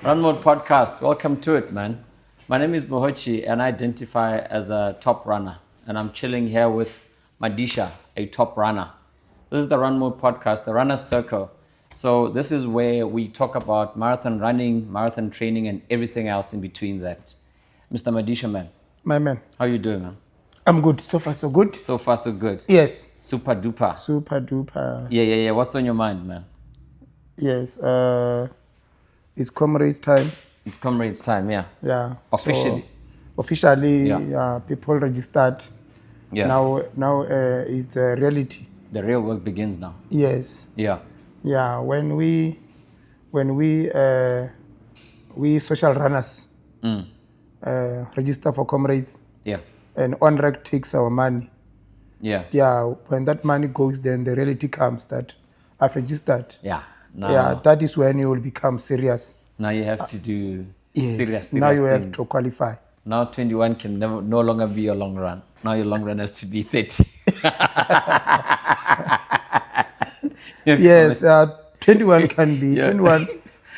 RUNMODE podcast. Welcome to it, man. My name is Mohotjie, and I identify as a top runner. And I'm chilling here with Madisha, a top runner. This is the RUNMODE podcast, the Runner's Circle. So this is where we talk about marathon running, marathon training, and everything else in between that. Mr. Madisha, man. My man. How you doing, man? I'm good. So far, so good. So far, so good. Yes. Super duper. Super duper. Yeah. What's on your mind, man? Yes. It's comrades time. It's comrades time, yeah. Yeah. Officially. So, officially, Yeah. people registered. Yeah. Now it's a reality. The real work begins now. Yes. Yeah. Yeah. When we social runners register for comrades, Yeah. and ONREC takes our money. Yeah. Yeah. When that money goes, then the reality comes that I've registered. Yeah. Now, Yeah, that is when you will become serious. now you have to do Yes. serious Now you have things. to qualify. Now 21 can no longer be your long run. Now your long run has to be 30. Yes, 21 can be Yeah.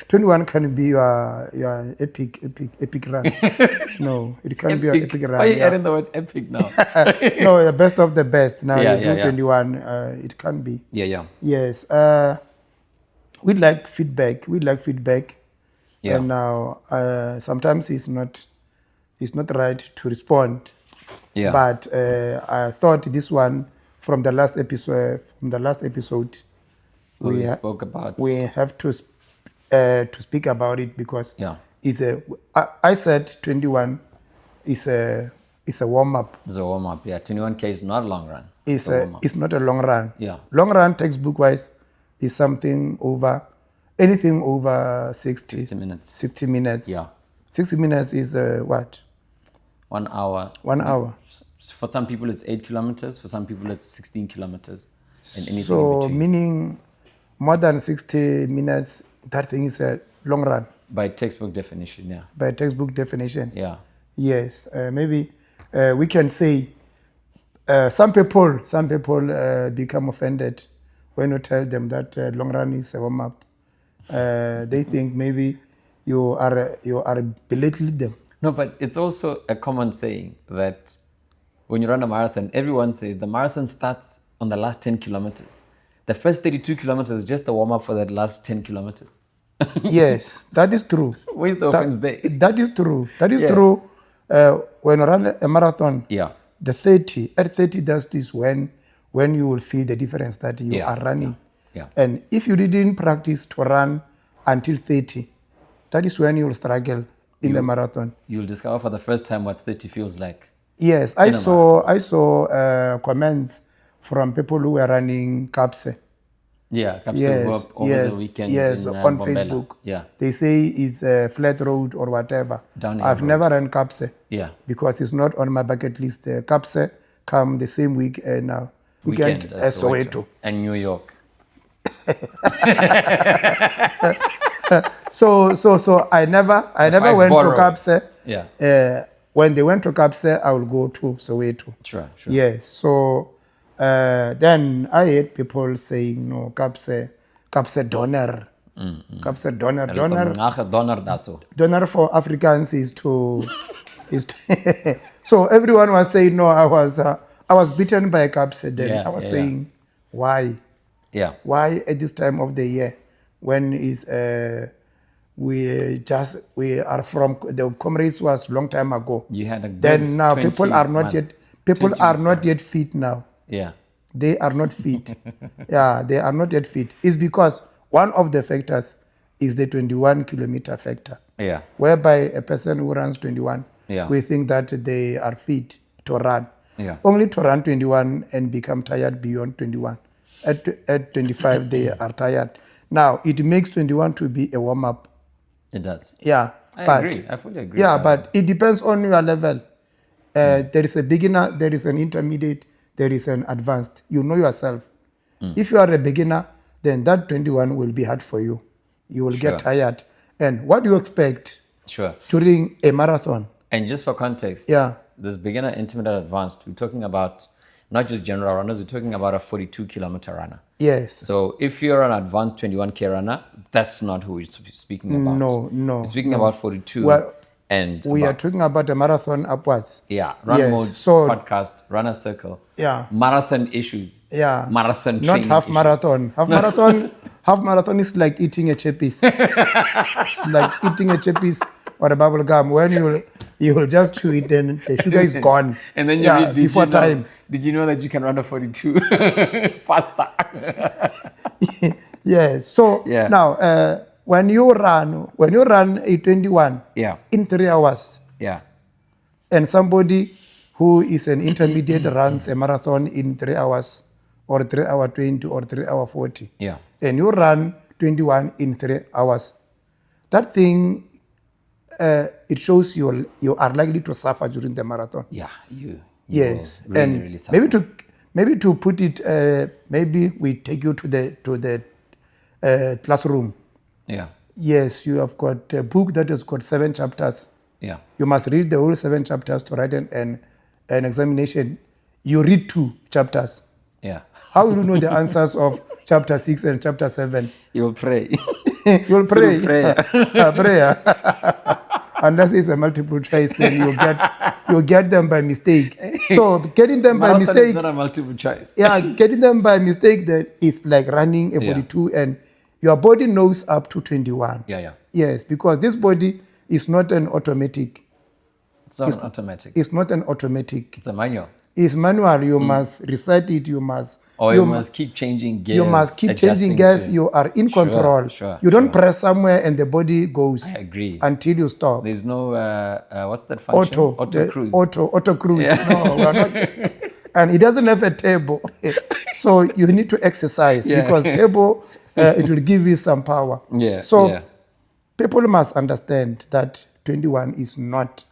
21 can be your epic run. No, it can be your epic run. Why are you yeah. adding the word epic now? No, the best of the best. Now Yeah, you do yeah, yeah. 21, it can be. Yeah. Yes. We'd like feedback. Yeah. And now sometimes it's not right to respond. Yeah. But I thought this one from the last episode, we spoke about. we have to speak about it because Yeah. I said 21 is a warm up. It's a warm up. Yeah. 21K is not a long run. It's a warm up. not a long run. Yeah. Long run textbook wise is anything over 60 minutes. 60 minutes. Yeah. 60 minutes is what? 1 hour. 1 hour. For some people, it's 8 kilometers. For some people, it's 16 kilometers. And anything in So between. meaning more than 60 minutes, that thing is a long run By textbook definition, yeah. by textbook definition. Yeah. Yes, maybe we can say some people become offended when you tell them that long run is a warm up. They think maybe you are belittling them. No, but it's also a common saying that when you run a marathon, everyone says the marathon starts on the last 10 kilometers. The first 32 kilometers is just the warm up for that last 10 kilometers. Yes, that is true. Where's the offense there? That is true. Yeah. True. When you run a marathon, Yeah. the 30, at 30, that is when you will feel the difference that you Yeah, are running. yeah. And if you didn't practice to run until 30, that is when you will struggle in the marathon. You'll discover for the first time what 30 feels like. Yes, I saw comments from people who were running Kapse. Yeah, capsule Yes, over the weekend yes, in on Bombela. Facebook. Yeah, They say it's a flat road or whatever. Downhill I've road. never run Kapse. yeah. Because it's not on my bucket list. Kapse come the same week now. Weekend Soweto. And New York. So I never went to boroughs. Kapse. Yeah, When they went to Kapse, I will go to Soweto. sure. Yes. So then I heard people saying no, Kapse donor. Kapse donor. Donor daso. Donor for Africans is to so everyone was saying no. I was beaten by Kapse. Then Yeah, I was yeah, saying why Yeah, why at this time of the year when is we are from the comrades was long time ago. you had a good Then now 20 people are not months. yet 20 months, yet fit now. Yeah, They are not fit. Yeah, they are not yet fit. It's because one of the factors is the 21 kilometer factor, yeah, whereby a person who runs 21, Yeah. we think that they are fit to run. Yeah. Only to run 21 and become tired beyond 21. At 25, they are tired. Now, it makes 21 to be a warm-up. it does. Yeah. I but agree. I fully agree. Yeah, with but it depends on your level. There is a beginner, there is an intermediate, there is an advanced. You know yourself. If you are a beginner, then that 21 will be hard for you. You will Sure. get tired. And what do you expect that. Sure. during a marathon? And just for context, Yeah. this beginner, intermediate, advanced, we're talking about not just general runners, we're talking about a 42 kilometer runner. Yes. So if you're an advanced 21K runner, that's not who we're speaking about. No. We're speaking about 42 Well, and we are above. talking about a marathon upwards. Yeah, Run Yes. Mode So podcast, Runner Circle. Yeah. Marathon issues. Yeah. Marathon Not training half issues. marathon. Half marathon is like eating a chippies. It's like eating a chippies or a bubble gum. When you will just chew it, then the sugar is gone. And then before time. Did you know that you can run a 42 faster? Yes. So Yeah. now, when you run a 21 Yeah. in 3 hours, Yeah. and somebody who is an intermediate runs a marathon in 3 hours or 3 hour 20 or 3 hour 40, Yeah. and you run 21 in 3 hours, that thing, it shows you are likely to suffer during the marathon. Yeah. You Yes, will really, and really suffer. maybe to put it, maybe we take you to the classroom. Yeah. Yes, you have got a book that has got 7 chapters. Yeah. You must read the whole 7 chapters to write an examination. You read 2 chapters. Yeah. How will you know the answers of chapter 6 and chapter 7? You'll pray. You'll pray. Through prayer. Prayer. Unless it's a multiple choice, then you get them by mistake. So getting them by Marathon mistake, is not a multiple choice. yeah, getting them by mistake, that is like running a 42, and your body knows up to 21. Yeah. Yeah. Yes, because this body is not an automatic. It's not an automatic. It's not an automatic. It's a manual. It's manual. You must reset it. You must. Or you must keep changing gears. You must keep changing adjusting gears. to- You are in control. Sure, you don't press somewhere and the body goes I agree. until you stop. There's no, what's that function? Auto cruise. Auto cruise. No, we're not. And it doesn't have a table, so you need to exercise because table it will give you some power. Yeah. So people must understand that 21 is not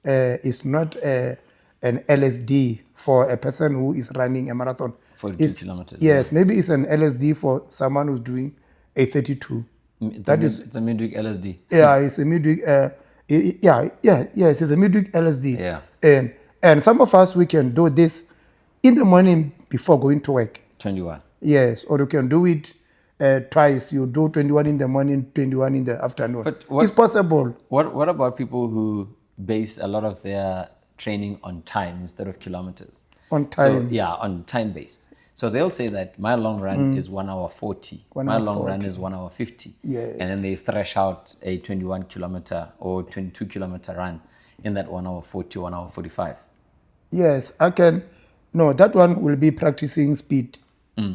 an LSD for a person who is running a marathon. 42 kilometers. Yes, maybe it's an LSD for someone who's doing a 32. It's a midweek LSD. Yeah, it's a midweek. Yes, it's a midweek LSD. Yeah. And some of us, we can do this in the morning before going to work. 21. Yes, or you can do it twice. You do 21 in the morning, 21 in the afternoon. But what- it's possible. What about people who base a lot of their training on time instead of kilometers? On time. So, yeah, on time based. So they'll say that my long run is 1 hour 40. 1 My hour long 40. run is 1 hour 50. Yes. And then they thresh out a 21 kilometer or 22 kilometer run in that 1 hour 40, 1 hour 45. Yes, I can. No, that one will be practicing speed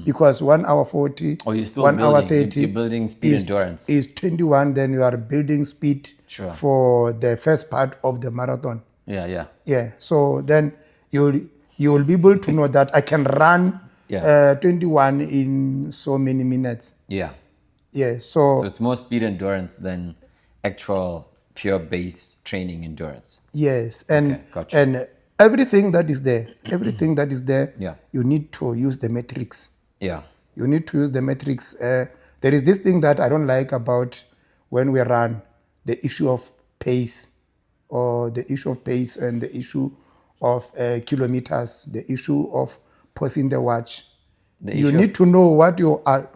because 1 hour 40, Or you're still 1 hour building. 30 You're building speed endurance. is 21. Then you are building speed Sure. for the first part of the marathon. Yeah. Yeah. So then you will be able to know that I can run 21 in so many minutes. Yeah. Yeah. So it's more speed endurance than actual pure base training endurance. Yes, and gotcha. and everything that is there, Yeah. you need to use the metrics. Yeah. You need to use the metrics. There is this thing that I don't like about when we run, the issue of pace, or the issue of pace and the issue of kilometers, the issue of pausing the watch. You need to know what you are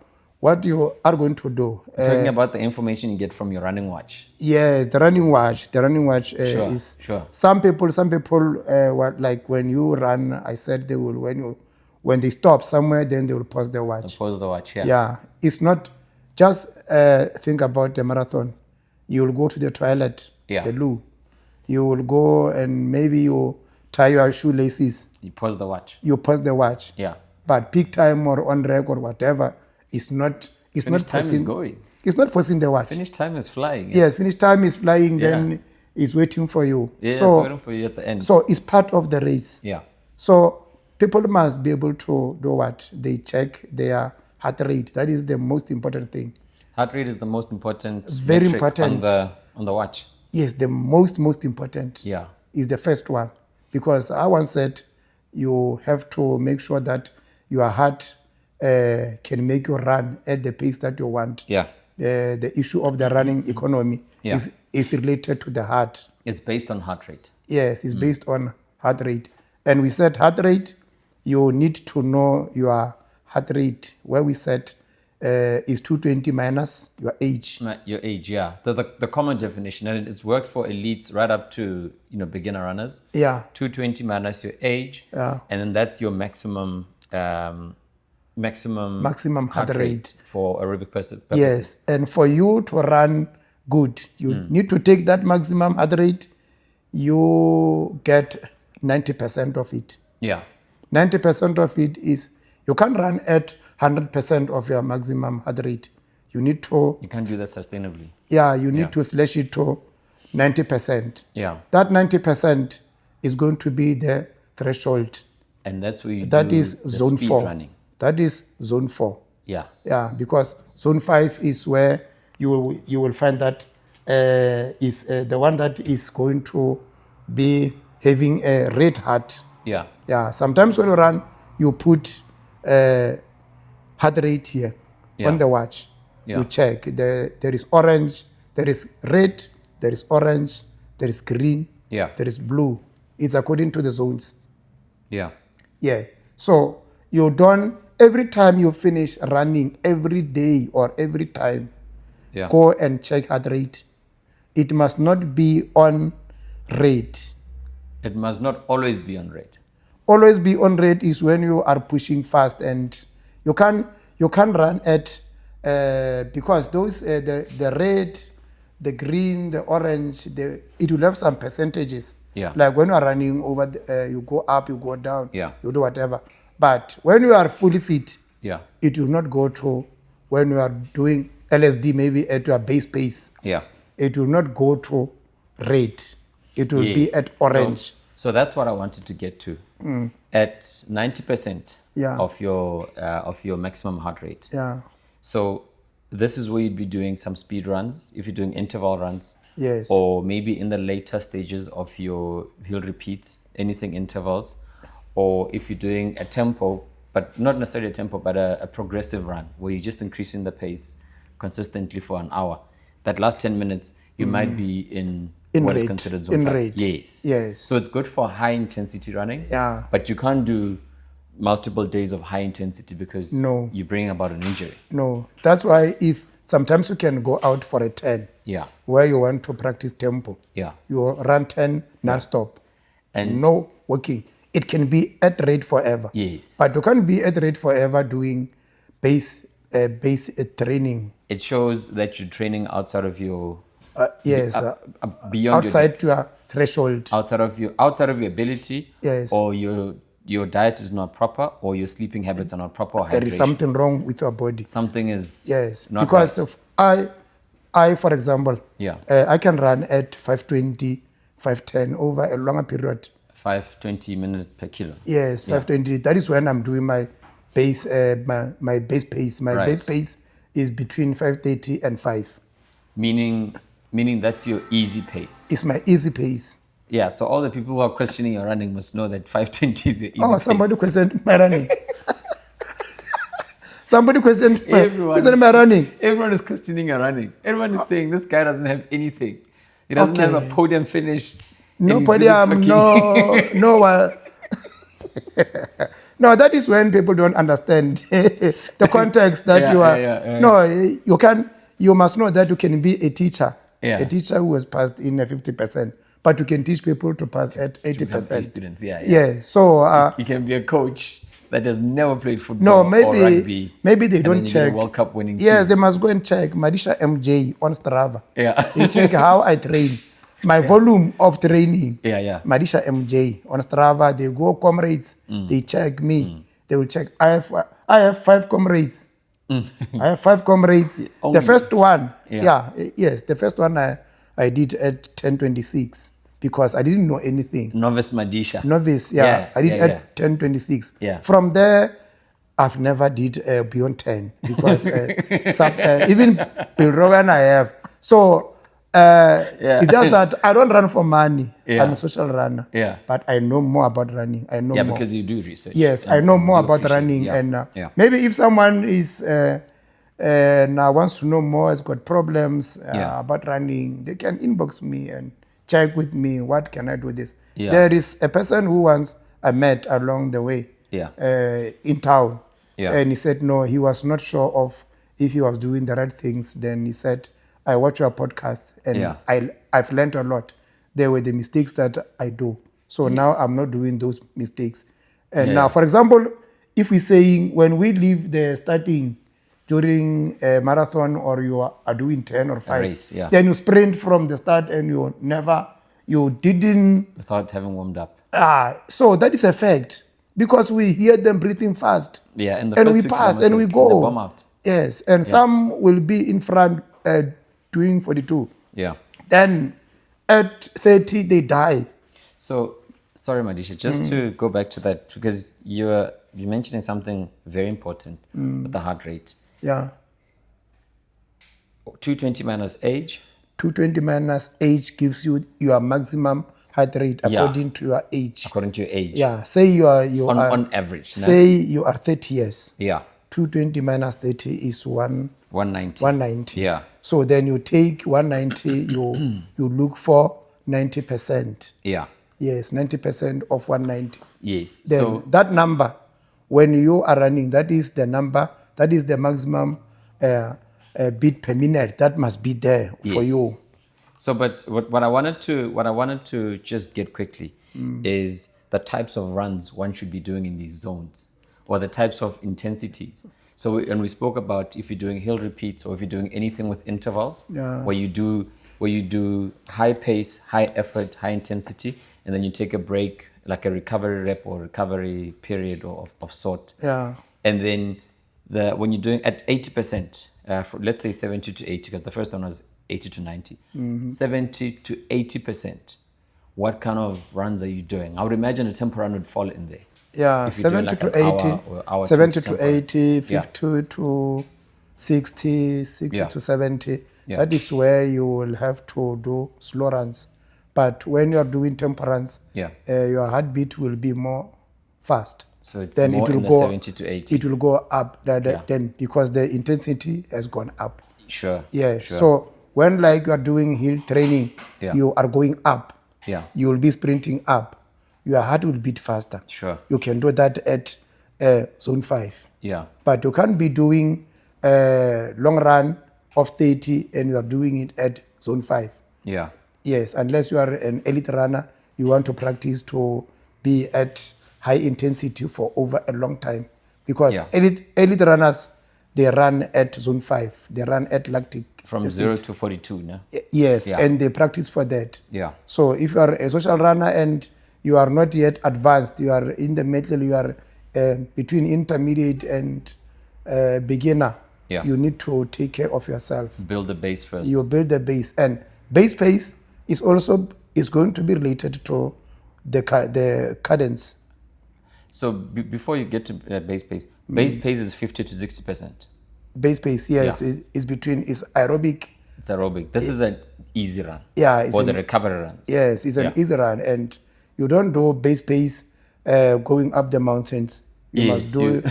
going to do. Talking about the information you get from your running watch. Yes, the running watch. The running watch is. Sure. Some people, like when you run, I said they will when they stop somewhere, then they will pause the watch. Pause the watch. Yeah. Yeah, it's not just think about the marathon. You will go to the toilet, the loo. You will go and maybe you tie your shoelaces. You pause the watch. You pause the watch. Yeah. But peak time or on reg or whatever is not. It's Finish not time pausing. is going. It's not pausing the watch. Finish time is flying. Yes, finish time is flying. Then it's waiting for you. Yeah, so, it's waiting for you at the end. So it's part of the race. Yeah. So people must be able to do what? They check their heart rate. That is the most important thing. Heart rate is the most important. Very metric important. on the watch. Yes, the most important Yeah. is the first one. Because I once said you have to make sure that your heart can make you run at the pace that you want. Yeah. The issue of the running economy is related to the heart. It's based on heart rate. Yes, it's based on heart rate. And we said heart rate, you need to know your heart rate, where we set is 220 minus your age. Your age, yeah. The common definition, and it's worked for elites right up to beginner runners. Yeah. 220 minus your age, and then that's your maximum Heart rate for aerobic purposes. Yes, and for you to run good, you need to take that maximum heart rate. You get 90% of it. Yeah. 90% of it is, you can't run at 100% of your maximum heart rate. You need to... You can't do that sustainably. Yeah, you need to slash it to 90%. Yeah. That 90% is going to be the threshold. And that's where that is the zone speed 4. running. That is zone 4. Yeah. Yeah, because zone 5 is where you will find that is the one that is going to be having a red heart. Yeah. Yeah. Sometimes when you run, you put heart rate here on the watch. Yeah. You check. There is orange, there is red, there is orange, there is green, there is blue. It's according to the zones. Yeah. Yeah. So you don't, every time you finish running, every day or every time, go and check heart rate. It must not be on red. It must not always be on red. Always be on red is when you are pushing fast, and you can't run at because those the red, the green, the orange, it will have some percentages. Yeah. Like when you are running over, you go up, you go down, Yeah. you do whatever. But when you are fully fit, it will not go to when you are doing LSD maybe at your base pace. Yeah. It will not go to red. It will be at orange. So that's what I wanted to get to. At 90% of your maximum heart rate. Yeah. So this is where you'd be doing some speed runs, if you're doing interval runs. Yes. Or maybe in the later stages of your hill repeats, anything intervals. Or if you're doing a tempo, but not necessarily a tempo, but a progressive run, where you're just increasing the pace consistently for an hour. That last 10 minutes, you might be in what is considered zone 5. Yes. Yes. So it's good for high intensity running. Yeah. But you can't do multiple days of high intensity because you bring about an injury. No. That's why if sometimes you can go out for a 10. Yeah. Where you want to practice tempo. Yeah. You run 10 non-stop. And no working. It can be at rate forever. Yes. But you can't be at rate forever doing base training. It shows that you're training outside of your beyond outside your threshold, outside of your ability. Yes. Or your diet is not proper, or your sleeping habits are not proper. Or there is something wrong with your body. Something is not because right. I for example, I can run at 520, 510 over a longer period. 520 minutes per kilo. Yes, 520. That is when I'm doing my base, my base pace. My base pace is between 530 and 5. Meaning that's your easy pace. It's my easy pace. Yeah, so all the people who are questioning your running must know that 520 is your easy pace. Somebody questioned my running. Somebody questioned my running. Everyone is questioning your running. Everyone is saying this guy doesn't have anything. He doesn't have a podium finish. No podium, no. No, that is when people don't understand the context that you are. No, you can. You must know that you can be a teacher. A teacher who has passed in 50%, but you can teach people to pass at 80%. Students, So you can be a coach that has never played football or rugby. Maybe they don't check. World Cup winning team. Yes, they must go and check Madisha MJ on Strava. Yeah. They check how I train. My volume of training. Madisha MJ on Strava. They go comrades. They check me. They will check. I have 5 comrades. I have 5 comrades. The first one, the first one I did at 1026 because I didn't know anything. Novice Madisha. I did at 1026. From there, I've never did beyond 10 because even Bill Rowan I have. So it's just that I don't run for money. I'm a social runner. But I know more about running. I know more. Because you do research. Yes, I know more about running. And maybe if someone is now wants to know more, has got problems about running, they can inbox me and check with me. What can I do this? There is a person who once I met along the way in town. Yeah. And he said, no, he was not sure of if he was doing the right things. Then he said, I watch your podcast and Yeah. I've learned a lot. There were the mistakes that I do. So now I'm not doing those mistakes. And now, for example, if we're saying when we leave the starting during a marathon or you are doing 10 or 5, race, yeah. then you sprint from the start and you didn't. Without having warmed up. So that is a fact because we hear them breathing fast. Yeah, and we pass and we go. They bomb out. Yes, and some will be in front doing 42. Yeah. Then at 30 they die. So, sorry, Madisha, just to go back to that, because you're mentioning something very important with the heart rate. Yeah. 220 minus age. 220 minus age gives you your maximum heart rate according to your age. According to your age. Yeah. Say you are on average. Say you are 30 years. Yeah. 220 minus 30 is 190. 190. Yeah. So then you take 190, you look for 90%. Yeah. Yes, 90% of 190. Yes. Then so that number, when you are running, that is the number, that is the maximum beat per minute. That must be there for you. So, but what I wanted to just get quickly is the types of runs one should be doing in these zones, or the types of intensities. So, and we spoke about if you're doing hill repeats or if you're doing anything with intervals, where you do high pace, high effort, high intensity, and then you take a break, like a recovery rep or recovery period of sort. Yeah. And then when you're doing at 80%, let's say 70 to 80, because the first one was 80 to 90, 70 to 80%, what kind of runs are you doing? I would imagine a tempo run would fall in there. Yeah, 70 to 80, 70 to 80, 50 to 60, 60 to 70. That is where you will have to do slow runs. But when you are doing tempo runs, your heartbeat will be more fast. So it's then more it will in the go, 70 to 80. It will go up then because the intensity has gone up. Sure. Yeah. Sure. So when like you are doing hill training, you are going up. Yeah. You will be sprinting up. Your heart will beat faster. Sure. You can do that at zone 5. Yeah. But you can't be doing a long run of 30 and you are doing it at zone 5. Yeah. Yes, unless you are an elite runner, you want to practice to be at high intensity for over a long time. Because elite runners, they run at zone 5. They run at lactic From acid. 0 to 42, no? Yes, and they practice for that. Yeah. So if you are a social runner and you are not yet advanced, you are in the middle, you are between intermediate and beginner, you need to take care of yourself. Build the base first. You build the base. And base pace is going to be related to the cadence. So before you get to base pace is 50 to 60%. Base pace, yes, is between, is aerobic. It's aerobic. This is an easy run. Yeah. Or the recovery runs. Yes, it's an easy run. And you don't do base pace going up the mountains. You must do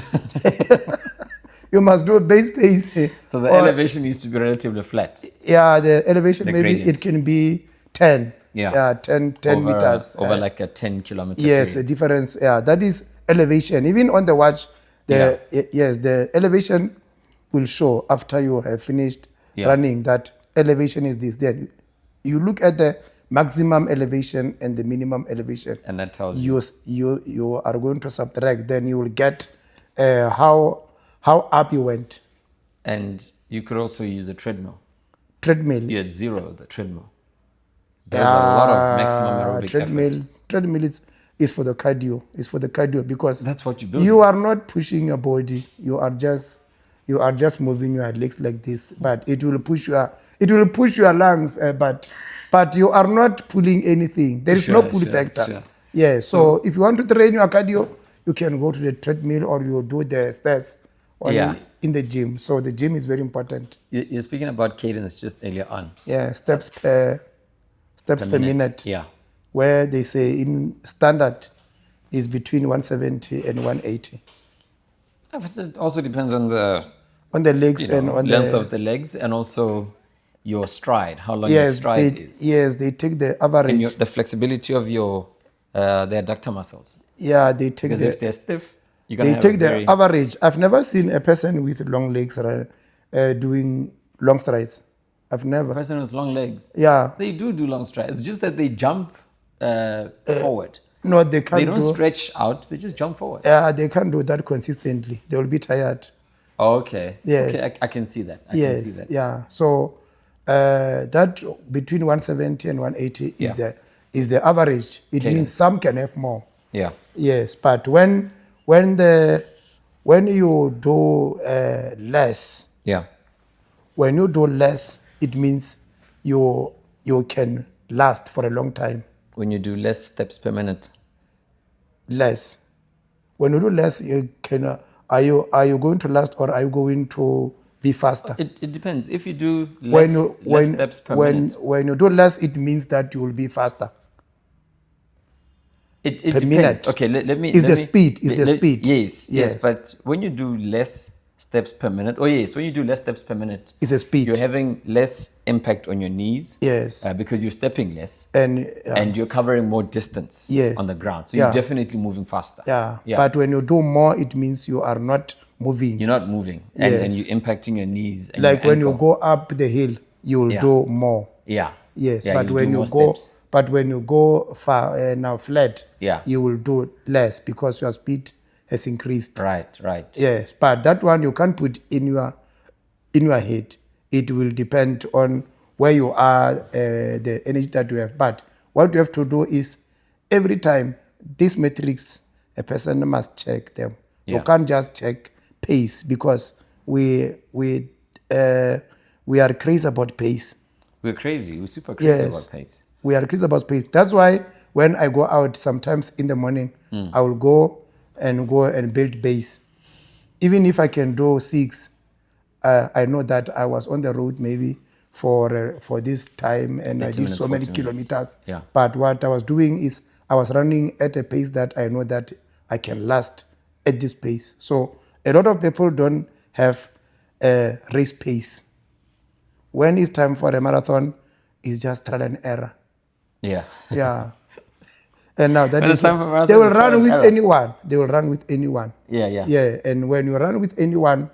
you must do base pace. So the elevation needs to be relatively flat. Yeah, the elevation, maybe gradient. it can be 10. Yeah, 10 over, meters. Over like a 10 kilometer Yes, period. the difference. Yeah, that is elevation. Even on the watch, the elevation will show after you have finished running that elevation is this. Then you look at the maximum elevation and the minimum elevation. And that tells you are going to subtract. Then you will get how up you went. And you could also use a treadmill. Treadmill. You're at 0, the treadmill. There's a lot of maximum aerobic effort. Treadmill is for the cardio. It's for the cardio because that's what you build. You are not pushing your body. You are just moving your legs like this. But it will push your lungs. But you are not pulling anything. There is no pull factor. Sure. Yeah. So if you want to train your cardio, you can go to the treadmill or you do the stairs. In the gym. So the gym is very important. You're speaking about cadence just earlier on. Yeah, steps per minute. Yeah. Where they say in standard is between 170 and 180. But it also depends on the legs and on length the of the legs and also your stride, how long your stride is. Yes, they take the average. And the flexibility of your the adductor muscles. Yeah, they take because if they're stiff, You're gonna They have take a the very average. I've never seen a person with long legs doing long strides. I've never. person with long legs. Yeah. They do long strides. It's just that they jump forward. No, they They can't don't do. stretch out. They just jump forward. They can't do that consistently. They will be tired. Oh, okay. Yes. Okay, I can see that. I can Yes. see that. Yeah. So that between 170 and 180 is the average. It Cadence. means some can have more. Yeah. Yes, but when you do less, Yeah. when you do less, it means you can last for a long time. When you do less steps per minute. Less. When you do less, you can. Are you going to last or are you going to be faster? It depends. If you do less steps per minute. When you do less, it means that you will be faster. It per depends. minute. Okay, let me. Is let the me- speed? Is let- the let- speed? Yes. But when you do less steps per minute, when you do less steps per minute, It's a speed. you're having less impact on your knees. Yes. Because you're stepping less And you're covering more distance Yes. on the ground. So Yeah. you're definitely moving faster. yeah. But when you do more, it means you are not moving. You're not moving, and Yes. you're impacting your knees. And Like your when you ankle. go up the hill, you will do more. Yeah. Yes, Yeah, but you'll when do you more go, steps. but when you go far now flat, Yeah. you will do less because your speed has increased. Right. Yes, but that one you can't put in your head. It will depend on where you are, the energy that you have. But what you have to do is every time these metrics, a person must check them. You Yeah. can't just check pace because we are crazy about pace. We're crazy. We're super crazy Yes. about pace. We are crazy about pace. That's why when I go out sometimes in the morning, I will go and build base. Even if I can do 6, I know that I was on the road maybe for this time and I 30 did minutes, so many 40 minutes. kilometers. Yeah. But what I was doing is I was running at a pace that I know that I can last at this pace. So a lot of people don't have a race pace. When it's time for a marathon, it's just trial and error. Yeah. Yeah. And now that When is it's time for marathon, they will it's trial run and with error. anyone. They will run with anyone. Yeah. Yeah. And when you run with anyone,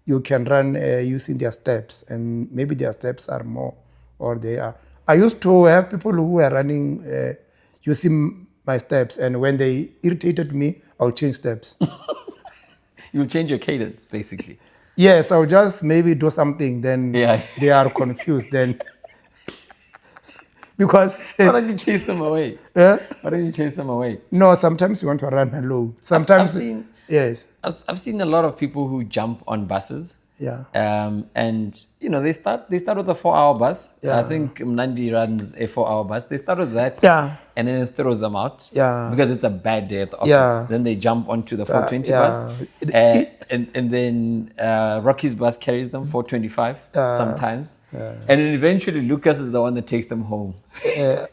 you can run using their steps, and maybe their steps are more, or they are. I used to have people who were running using my steps, and when they irritated me, I'll change steps. You'll change your cadence, basically. Yes, I'll just maybe do something. Then Yeah. they are confused. Then because Why don't you chase them away? eh? Why don't you chase them away? No, sometimes you want to run alone. Sometimes seen- yes, I've seen a lot of people who jump on buses. yeah. And they start with a 4-hour bus. Yeah. I think Mnandi runs a 4-hour bus. They start with that. Yeah. And then it throws them out. Yeah. Because it's a bad day at the office. Yeah. Then they jump onto the 420 yeah. bus. And then Rocky's bus carries them 425 sometimes. And then eventually Lucas is the one that takes them home.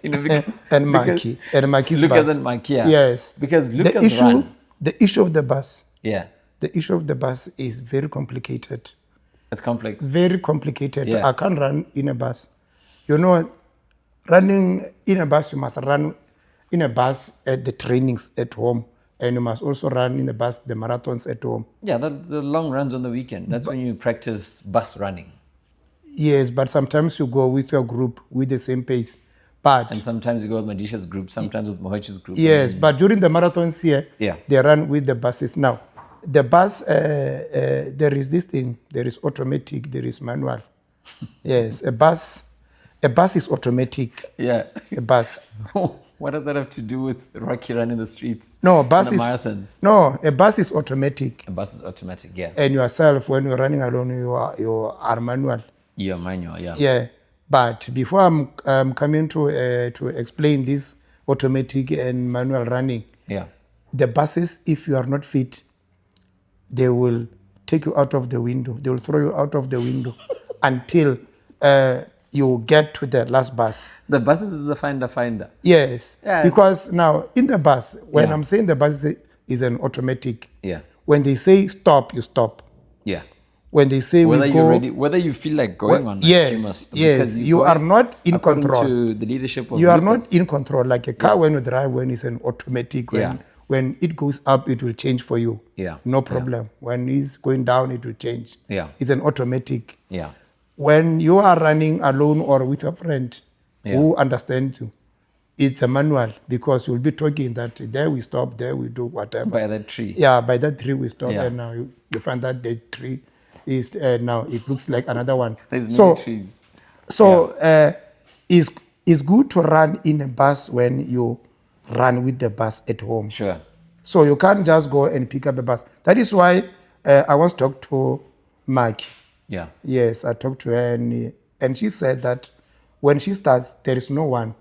Because And Mikey. And Mikey's Lucas bus. and Mikey, yeah. Yes. Because Lucas run. The issue of the bus. Yeah. The issue of the bus is very complicated. It's complex. Very complicated. Yeah. I can't run in a bus. Running in a bus, you must run in a bus at the trainings at home. And you must also run in the bus, the marathons at home. Yeah, the long runs on the weekend. That's when you practice bus running. Yes, but sometimes you go with your group with the same pace. But And sometimes you go with Madisha's group, sometimes with Mohotjie's group. yes, but during the marathons here, Yeah. they run with the buses. Now, the bus, there is this thing. There is automatic, there is manual. Yes, a bus is automatic. Yeah. A bus. What does that have to do with Rocky running the streets? No, a bus and is the marathons. no, a bus is automatic. A bus is automatic, yeah. And yourself, when you're running alone, you are manual. You're manual, yeah. Yeah, but before I'm coming to explain this automatic and manual running, Yeah. the buses, if you are not fit, they will take you out of the window. They will throw you out of the window until you get to the last bus. The buses is a finder. Yes, Yeah. because now in the bus, when Yeah. I'm saying the bus is an automatic, Yeah. when they say stop, you stop. Yeah. When they say Whether we you're go, ready, whether you feel like going on that, yes, you must. yes, because you go are not in according control. to the leadership of You are Lucas. not in control like a car when you drive when it's an automatic. When Yeah. when it goes up, it will change for you. Yeah. No problem. When it's going down, it will change. Yeah. It's an automatic. Yeah. When you are running alone or with a friend Yeah. who understands you, it's a manual because you'll be talking that there we stop, there we do whatever. By that tree. Yeah, by that tree we stop, Yeah. and now you find that the tree is now it looks like another one. There's many trees. So it's good to run in a bus when you run with the bus at home. Sure. So you can't just go and pick up a bus. That is why I once talked to Mike. Yeah. Yes, I talked to her, and she said that when she starts, there is no one.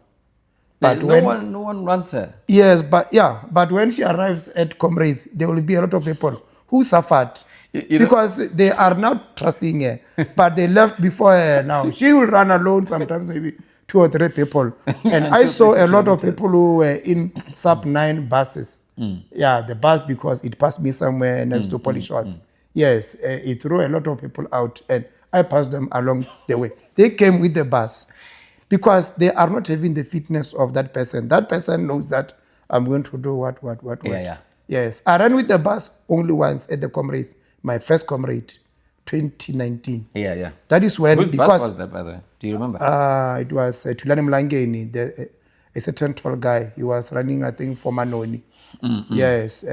But no one runs her. Yes, but when she arrives at Comrades, there will be a lot of people who suffered because they are not trusting her. But they left before her now. She will run alone sometimes, maybe 2 or 3 people. And I saw a lot of people who were in sub-9 buses. Yeah, the bus, because it passed me somewhere next to Polishwartz. Yes, it threw a lot of people out, and I passed them along the way. They came with the bus because they are not having the fitness of that person. That person knows that I'm going to do what. Yeah. Yes, I ran with the bus only once at the Comrades, my first Comrade, 2019. Yeah. That is when, Whose because bus was that, by the way? Do you remember? it was Tulani Mlangeni, a certain tall guy. He was running, I think, for Manoni. Yes,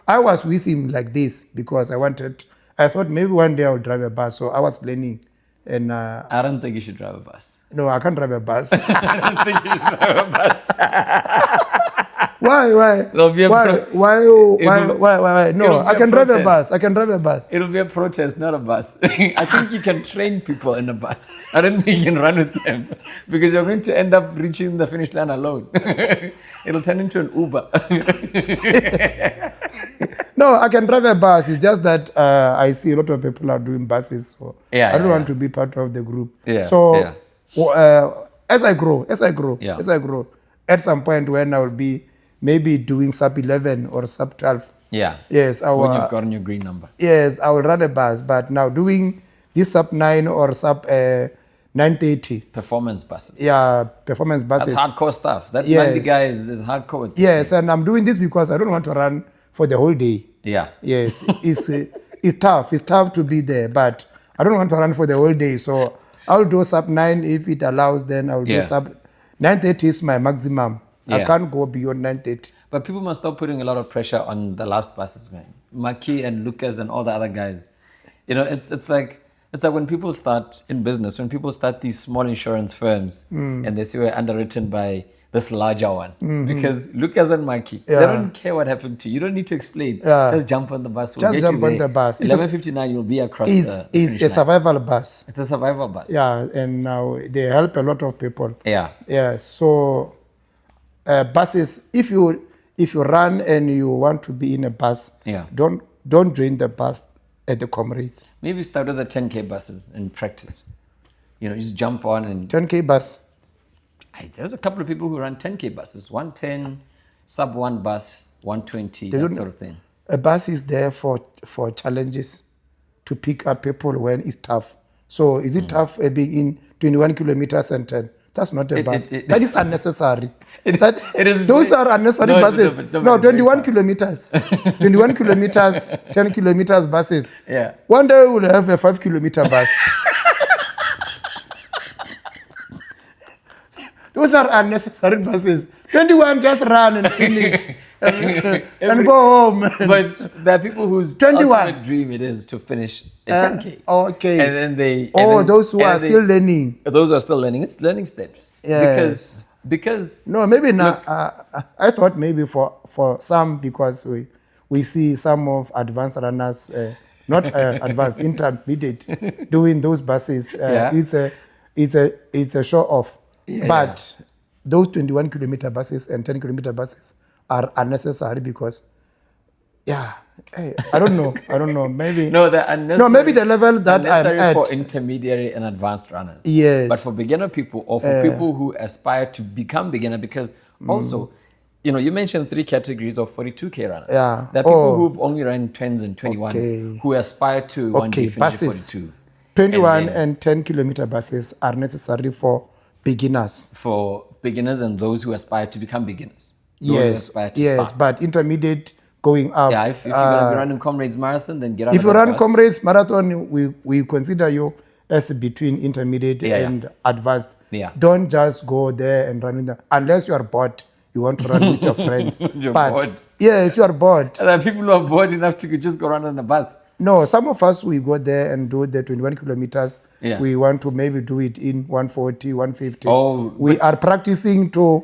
I was with him like this because I thought maybe one day I would drive a bus. So I was learning. And I don't think you should drive a bus. no, I can't drive a bus. I don't think you should drive a bus. Why? There'll be a Why? No, it'll be I can a drive a protest. bus. I can drive a bus. It'll be a protest, not a bus. I think you can train people in a bus. I don't think you can run with them because you're going to end up reaching the finish line alone. It'll turn into an Uber. No, I can drive a bus. It's just that I see a lot of people are doing buses, so I don't want to be part of the group. Yeah, So as I grow, Yeah. at some point when I will be maybe doing sub 11 or sub 12. Yeah. Yes, When you've gotten your green number. Yes, I will run a bus. But now doing this sub 9 or sub 930. Performance buses. Yeah, performance buses. That's hardcore stuff. That Yes. 90 guy is hardcore. with this Yes, thing. and I'm doing this because I don't want to run for the whole day. Yeah. Yes, it's tough. It's tough to be there, but I don't want to run for the whole day. So I'll do sub 9 if it allows. Then I'll do Yeah. sub 930 is my maximum. I Yeah. can't go beyond 930. But people must stop putting a lot of pressure on the last buses, man. Maki and Lucas and all the other guys. You know, it's like when people start in business, when people start these small insurance firms and they say we're underwritten by this larger one. Because Lucas and Maki, they don't care what happened to you. You don't need to explain. Yeah. Just jump on the bus. We'll Just get jump you on there. the bus. 11:59, you'll be across It's the a finish line. survival bus. It's a survival bus. Yeah, and now they help a lot of people. Yeah. Yeah, so buses, if you run and you want to be in a bus, Yeah. don't join the bus at the Comrades. Maybe start with the 10K buses and practice. You know, just jump on and 10K bus. there's a couple of people who run 10K buses, 110, sub 1 bus, 120, They that don't- sort of thing. A bus is there for challenges, to pick up people when it's tough. So is it tough being in 21 kilometers and 10? That's not a bus. That is unnecessary. Those are unnecessary buses. No, 21 kilometers. 21 kilometers, 10 kilometers buses. Yeah. One day we'll have a 5-kilometer bus. Those are unnecessary buses. 21, just run and finish. and go home. But there are people whose 21. ultimate dream it is to finish a 10K. Okay. And then they... Those who are still learning. Those who are still learning. It's learning steps. Yes. Because... No, maybe not. I thought maybe for some, because we see some of advanced runners, not advanced, intermediate, doing those buses. It's a show off. Yeah, but those 21 kilometer buses and 10 kilometer buses are unnecessary because, I don't know. Maybe they're unnecessary. No, maybe the level that I'm unnecessary at. for intermediary and advanced runners. Yes. But for beginner people or for people who aspire to become beginner, because also, you know, you mentioned 3 categories of 42K runners. Yeah. There are people who've only run 10s and 21s who aspire to one day finish buses. 42. 21 and 10 kilometer buses are necessary for beginners. For beginners and those who aspire to become beginners. Those who Yes, aspire to yes, start. but intermediate going up. Yeah, if you're going to be running Comrades Marathon, then get up If at you that run bus. Comrades Marathon, we consider you as between intermediate Yeah, yeah. and advanced. Yeah. Don't just go there and run with them unless you are bored. You want to run with your friends. You're but bored. yes, you are bored. And there are people who are bored enough to just go run on the bus. No, some of us, we go there and do the 21 kilometers. Yeah. We want to maybe do it in 140, 150. Oh, we are practicing to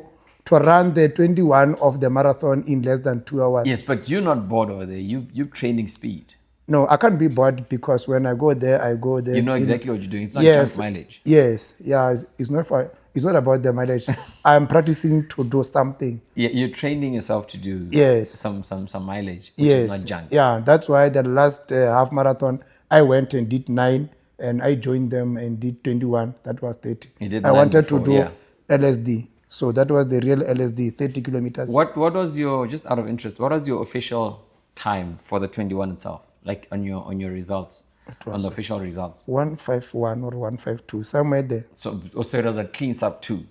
run the 21 of the marathon in less than 2 hours. Yes, but you're not bored over there. You're training speed. No, I can't be bored because when I go there. You know exactly what you're doing. It's not Yes, junk mileage. yes, yeah. It's not about the mileage. I'm practicing to do something. Yeah, you're training yourself to do Yes. some mileage, which Yes, is not junk. yeah. That's why the last half marathon I went and did 9, and I joined them and did 21. That was 30. You did I 9 wanted before, to do yeah. LSD, so that was the real LSD, 30 kilometers. What was your, just out of interest, what was your official time for the 21 itself? Like on your results, on the official results. 151 or 152, somewhere there. So it was a clean sub 2.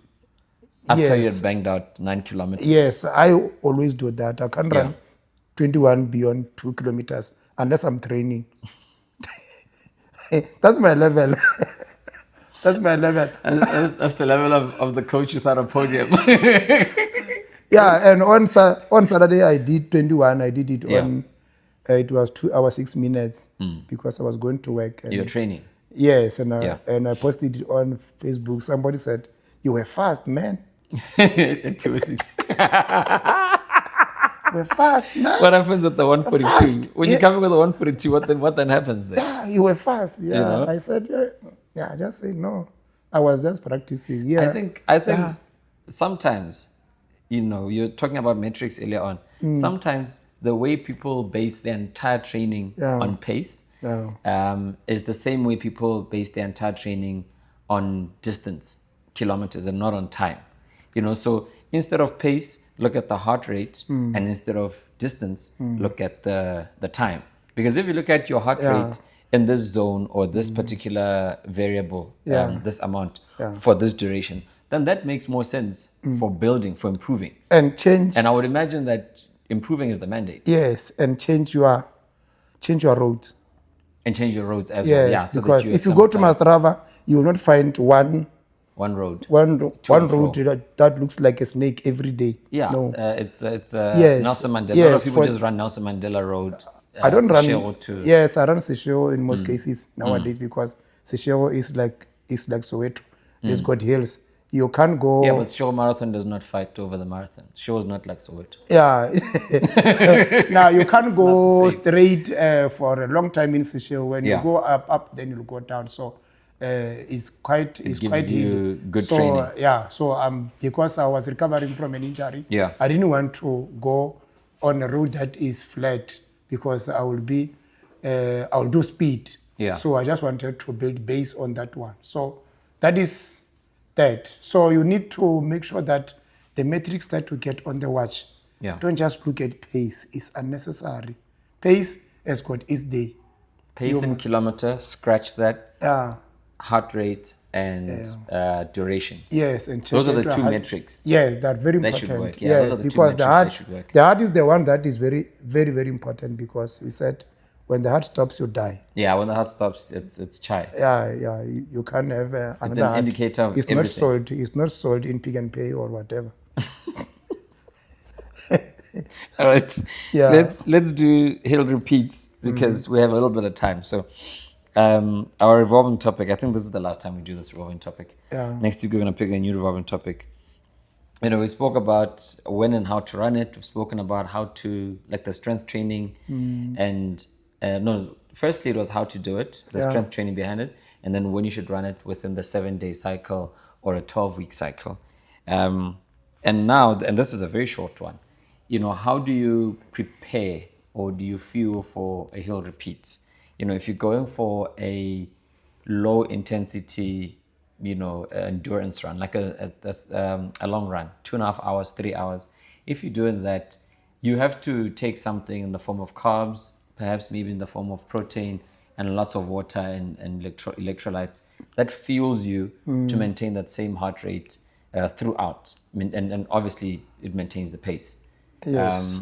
After you Yes. had banged out 9 kilometers. Yes, I always do that. I can't Yeah. run 21 beyond 2 kilometers unless I'm training. That's my level. That's my level. And that's the level of the coach without a podium. Yeah, and on Saturday I did 21. I did it Yeah. on, it was 2 hours 6 minutes because I was going to work. And You're training. yes, and Yeah. I posted it on Facebook. Somebody said, "You were fast, man. At 206. You were fast, man. What happens at the 142? Fast. When you come in with the 142, what then happens there? Yeah, you were fast." Yeah, You know? I said, yeah, I just said no. I was just practicing. Yeah, I think sometimes, you're talking about metrics earlier on. Sometimes the way people base their entire training on pace is the same way people base their entire training on distance, kilometers, and not on time. So instead of pace, look at the heart rate, and instead of distance, look at the time. Because if you look at your heart rate in this zone or this particular variable, this amount for this duration, then that makes more sense for building, for improving. and change. And I would imagine that improving is the mandate. Yes, and change your roads. And change your roads as well. Yes, Yeah, so because that if you go to Strava, you will not find one road. road that looks like a snake every day. Yeah, No. it's Yes, Nelson Mandela. yes, a lot of people for- just run Nelson Mandela Road. I don't run. Seshego to, Yes, I run Seshego in most cases nowadays because Seshego is like Soweto. It's got hills. You can't go. Yeah, but Seshego Marathon does not fight over the marathon. Seshego is not like Soweto. Yeah. Now you can't go straight for a long time in Seychelles. When you go up, then you'll go down. So it's quite. It gives you hilly. good training. Yeah. So because I was recovering from an injury, Yeah. I didn't want to go on a road that is flat because I will do speed. Yeah. So I just wanted to build base on that one. So that is that. So you need to make sure that the metrics that you get on the watch, don't just look at pace. It's unnecessary. Pace has got its day. Pace in kilometer, scratch that. Heart rate and duration. Yes, and Those are the check two your metrics. Yes, they're very That important. should work. Yeah, Yes, those are the two because metrics that should work. the heart is the one that is very, very, very important because we said when the heart stops, you die. Yeah, when the heart stops, it's chai. Yeah, you can't have another It's an heart. indicator of It's everything. not sold. It's not sold in Pick and Pay or whatever. All right. Yeah. Let's do hill repeats because we have a little bit of time. So our revolving topic, I think this is the last time we do this revolving topic. Yeah. Next week we're gonna pick a new revolving topic. We spoke about when and how to run it. We've spoken about how to, like, the strength training and firstly it was how to do it, the strength training behind it, and then when you should run it within the 7-day cycle or a 12-week cycle. And this is a very short one. How do you prepare or do you fuel for a hill repeat? If you're going for a low intensity, endurance run, like a long run, 2.5 hours, 3 hours, if you're doing that, you have to take something in the form of carbs, perhaps maybe in the form of protein and lots of water and electrolytes that fuels you to maintain that same heart rate throughout. And obviously it maintains the pace. Yes.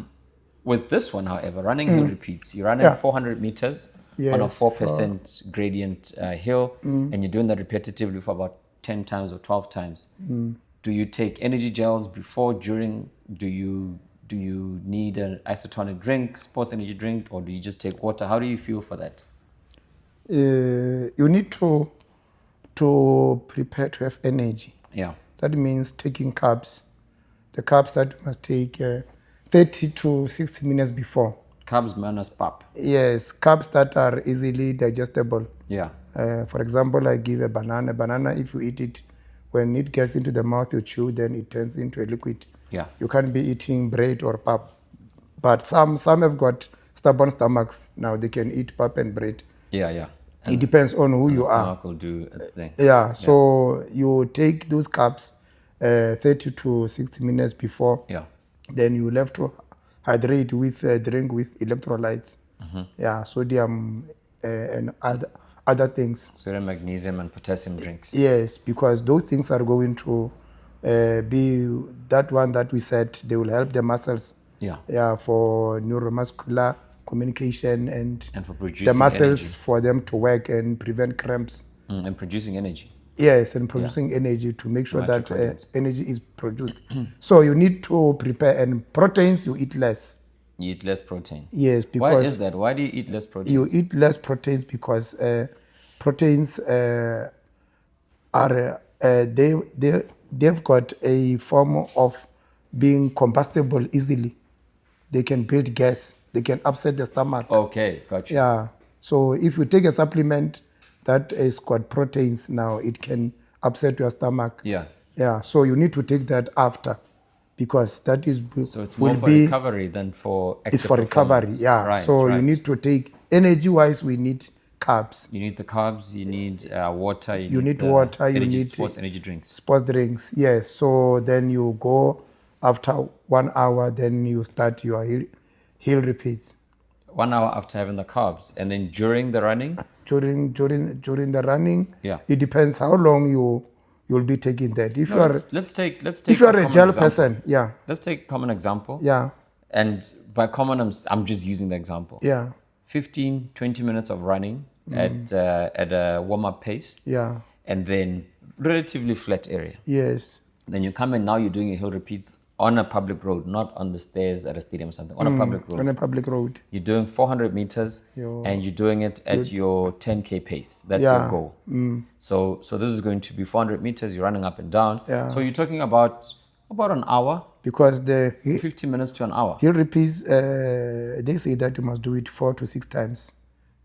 With this one, however, running hill repeats, you're running Yeah. 400 meters on a Yes, 4% gradient hill, and you're doing that repetitively for about 10 times or 12 times. Do you take energy gels before, during? Do you need an isotonic drink, sports energy drink, or do you just take water? How do you feel for that? You need to prepare to have energy. Yeah. That means taking carbs. The carbs that you must take 30 to 60 minutes before. Carbs minus pap. Yes, carbs that are easily digestible. Yeah. For example, I give a banana. Banana, if you eat it, when it gets into the mouth, you chew, then it turns into a liquid. Yeah. You can't be eating bread or pap. But some have got stubborn stomachs. Now they can eat pap and bread. Yeah, yeah. It depends on who you The are. stomach will do its thing. Yeah, so you take those carbs 30 to 60 minutes before. Yeah. Then you have to hydrate with a drink with electrolytes. Yeah, sodium and other things. Sodium, magnesium, and potassium drinks. Yes, because those things are going to be that one that we said they will help the muscles. Yeah. Yeah, for neuromuscular communication and for producing the muscles energy. for them to work and prevent cramps. And producing energy. Yes, and producing energy to make sure that Mitochondria. energy is produced. So you need to prepare, and proteins you eat less. You eat less protein. Yes, Why because is that? Why do you eat less protein? you eat less proteins because proteins are they've got a form of being combustible easily. They can build gas. They can upset the stomach. Okay, gotcha. Yeah. So if you take a supplement that is got proteins, now it can upset your stomach. Yeah. Yeah. So you need to take that after, because that is So it's more for recovery than for extra it's for recovery. performance. Yeah. Right, so right. you need to take energy-wise. We need carbs. You need the carbs. You need water. You need the water. You energy, need sports energy drinks. Sports drinks. Yes. So then you go after 1 hour. Then you start your hill repeats. 1 hour after having the carbs, and then during the running. During the running, Yeah. it depends how long you'll be taking that. If No, you are let's take if you are a common gel example. person, yeah, Let's take a common example. yeah, And by common, I'm just using the example. yeah, 15, 20 minutes of running at a warm-up pace, yeah, and then relatively flat area. yes, Then you come and now you're doing your hill repeats on a public road, not on the stairs at a stadium or something, on a public road. on a public road. You're doing 400 meters and you're doing it at your 10K pace. That's your Yeah. goal. So this is going to be 400 meters. You're running up and down. Yeah. So you're talking about an hour, Because the 50 minutes to an hour. hill repeats, they say that you must do it 4 to 6 times.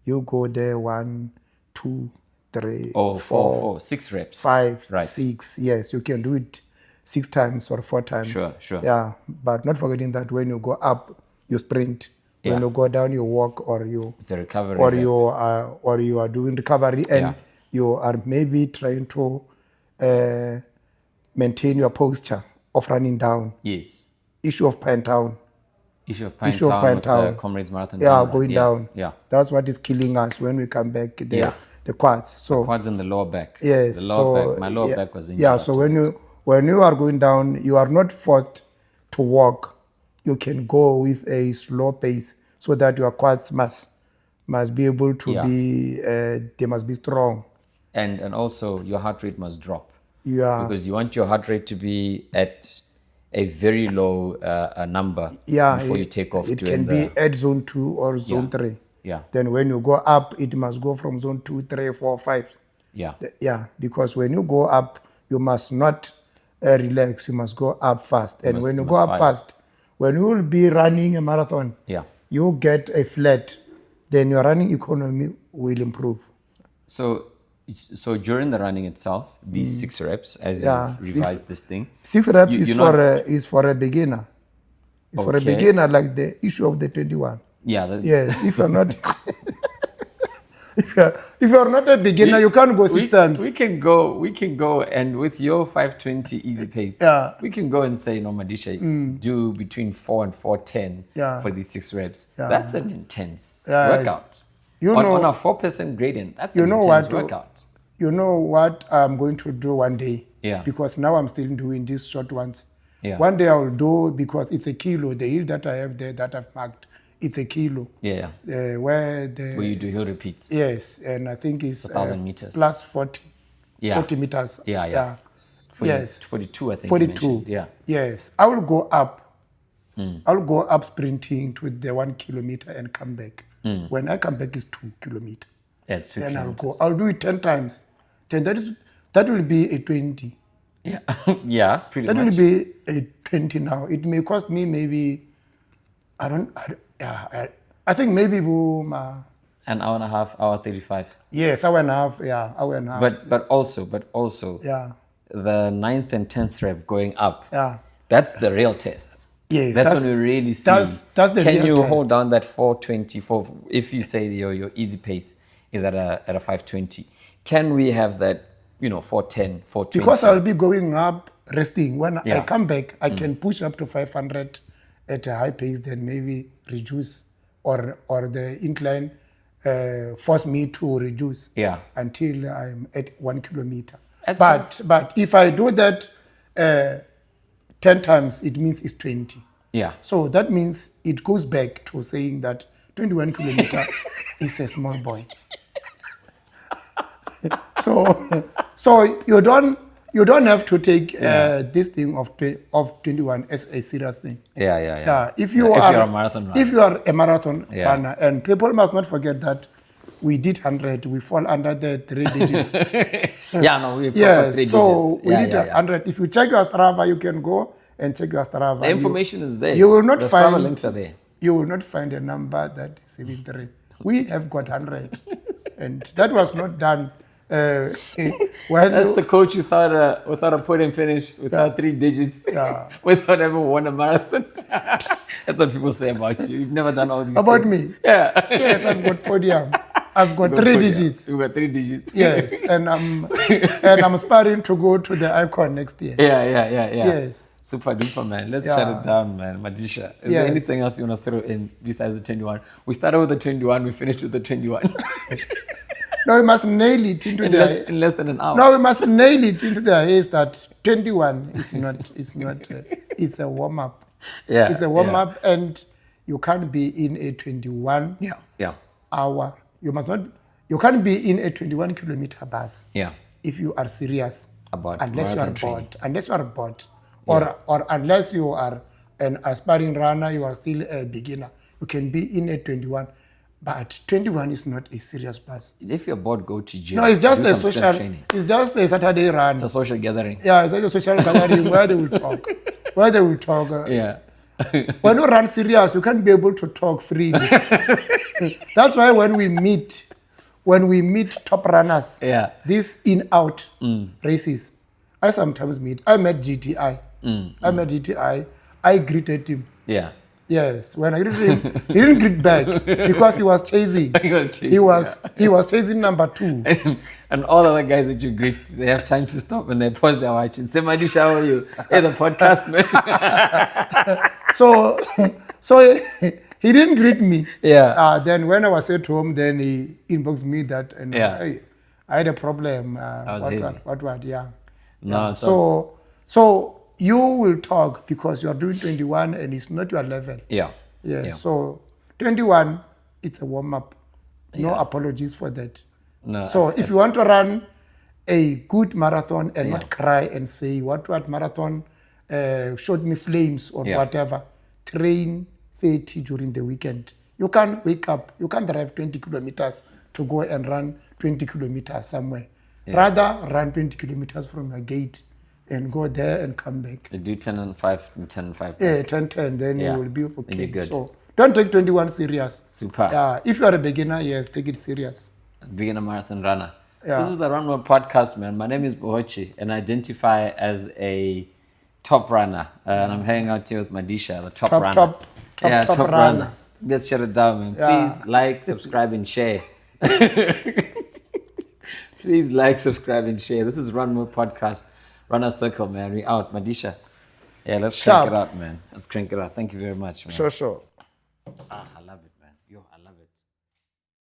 You go there 1, 2, 3, Oh, 4, four, 6 reps. 5, Right. 6. Yes, you can do it 6 times or 4 times. Sure. Yeah, but not forgetting that when you go up, you sprint. When Yeah. you go down, you walk, or you It's a recovery. or rep. you are doing recovery, and Yeah. you are maybe trying to maintain your posture of running down. Yes. Issue of Pine Town. Issue of Pine Issue of Town Pine with Town. the Comrades Marathon. Yeah, down run. going down. Yeah. That's what is killing us when we come back. Yeah. The quads. So Quads in the lower back. yes, The lower so back. My lower yeah, back was injured. yeah. So when you are going down, you are not forced to walk. You can go with a slow pace so that your quads must be able to Yeah. be they must be strong. And also your heart rate must drop. Yeah, Because you want your heart rate to be at a very low number yeah. before you take off. It doing can be at zone 2 or zone 3. Yeah. Then when you go up, it must go from zone 2, 3, 4, 5. Yeah. Yeah, because when you go up, you must not relax. You must go up fast. And when you go must up fire. fast, when you will be running a marathon, Yeah. you get a flat, then your running economy will improve. So during the running itself, these 6 reps, as Yeah, you revised this thing. 6 reps You- is you're for not- is for a beginner. It's for a Okay. beginner, like the issue of the 21. Yeah. Yes, if you're not if you're not a beginner, you can't go 6 times. We can go, and with your 520 easy pace, Yeah. we can go and say, no, Madisha, do between 4 and 410 Yeah. for these 6 reps. Yeah. That's an intense Yeah, workout. You on, know- on a 4% gradient, that's You an know intense what? workout. You know what I'm going to do one day? Yeah. Because now I'm still doing these short ones. Yeah. One day I will do, because it's a kilo. The hill that I have there that I've marked, it's a kilo. Yeah. Where you do hill repeats. Yes, and I think it's 1,000 meters. plus 40. Yeah. 40 meters. Yeah. 42, I think. 42. You mentioned. Yeah. Yes. I will go up. I will go up sprinting to the 1 kilometer and come back. When I come back, it's 2 kilometers. Yeah, it's 2 Then kilometers. I'll do it 10 times. 10, that will be a 20. Yeah. Yeah, pretty That much. will be a 20 now. It may cost me maybe, I think maybe An hour and a half, hour 35. yes, hour and a half. Yeah, hour and a half. But also, yeah, the 9th and 10th rep going up. yeah. That's the real test. Yes, That's when we really see. that's the can real you test. hold down that 424? If you say your easy pace is at a 520, can we have that 410, 420? Because I'll be going up, resting. When I Yeah. come back, I can push up to 500 at a high pace, then maybe reduce, or the incline force me to reduce until I'm at 1 kilometer. But if I do that 10 times, it means it's 20. Yeah. So that means it goes back to saying that 21 kilometer is a small boy. So you don't have to take this thing of 21 as a serious thing. Yeah. If you're a marathon runner. If you are a marathon runner, and people must not forget that we did 100, we fall under the 3 digits. We proper 3 digits. So we did 100. If you check your Strava, you can go and check your Strava. The information is there. You will not the find Strava links are there. You will not find a number that is even 3. We have got 100, and that was not done. That's the coach who thought without a point and finish, without 3 digits, without ever won a marathon. That's what people say about you. You've never done all these about things. Me? Yeah. Yes, I've got podium. I've got 3 digits. You've got 3 digits. Yes, and I'm aspiring to go to the Icon next year. Yeah. Yes. Super duper, man. Let's shut it down, man. Madisha, is there anything else you want to throw in besides the 21? We started with the 21, we finished with the 21. No, we must nail it into in less than an hour. No, we must nail it into their heads that 21 is not. It's a warm up. Yeah, it's a warm up, and you can't be in a 21 hour. You must not. You can't be in a 21 kilometer bus. Yeah. If you are serious about unless you are bored, or unless you are an aspiring runner, you are still a beginner. You can be in a 21. But 21 is not a serious bus. If you're bored, go to gym. No, it's just do a some social. training. It's just a Saturday run. It's a social gathering. Yeah, it's like a social gathering where they will talk. Yeah. When you run serious, you can't be able to talk freely. That's why when we meet top runners, these in-out races, I sometimes meet. I met GTI. I greeted him. Yeah. Yes, when I greeted him, he didn't greet back because he was chasing. He was chasing number 2. And all other guys that you greet, they have time to stop and they pause their watch and say, Madisha, how are you? Hey, the podcast, man. So he didn't greet me. Yeah. Then when I was at home, then he inboxed me that, and hey, I had a problem. What? Yeah. No. So you will talk because you are doing 21 and it's not your level. Yeah. So 21, it's a warm up. No apologies for that. No. So if you want to run a good marathon and not cry and say what marathon showed me flames or whatever, train 30 during the weekend. You can't wake up. You can't drive 20 kilometers to go and run 20 kilometers somewhere. Rather run 20 kilometers from your gate and go there and come back. You do 10 and 5 and 10 and 5. Yeah, 10, then you will be okay. Then you're good. So don't take 21 serious. Super. If you are a beginner, yes, take it serious. Beginner marathon runner. Yeah. This is the RUNMODE podcast, man. My name is Mohotjie and I identify as a top runner. And I'm hanging out here with Madisha, the top runner. Top runner. Let's shut it down, man. Please like, subscribe, and share. Please like, subscribe, and share. This is RUNMODE podcast. Runner Circle, man. We out. Madisha. Yeah, let's crank it out, man. Let's crank it out. Thank you very much, man. Sure.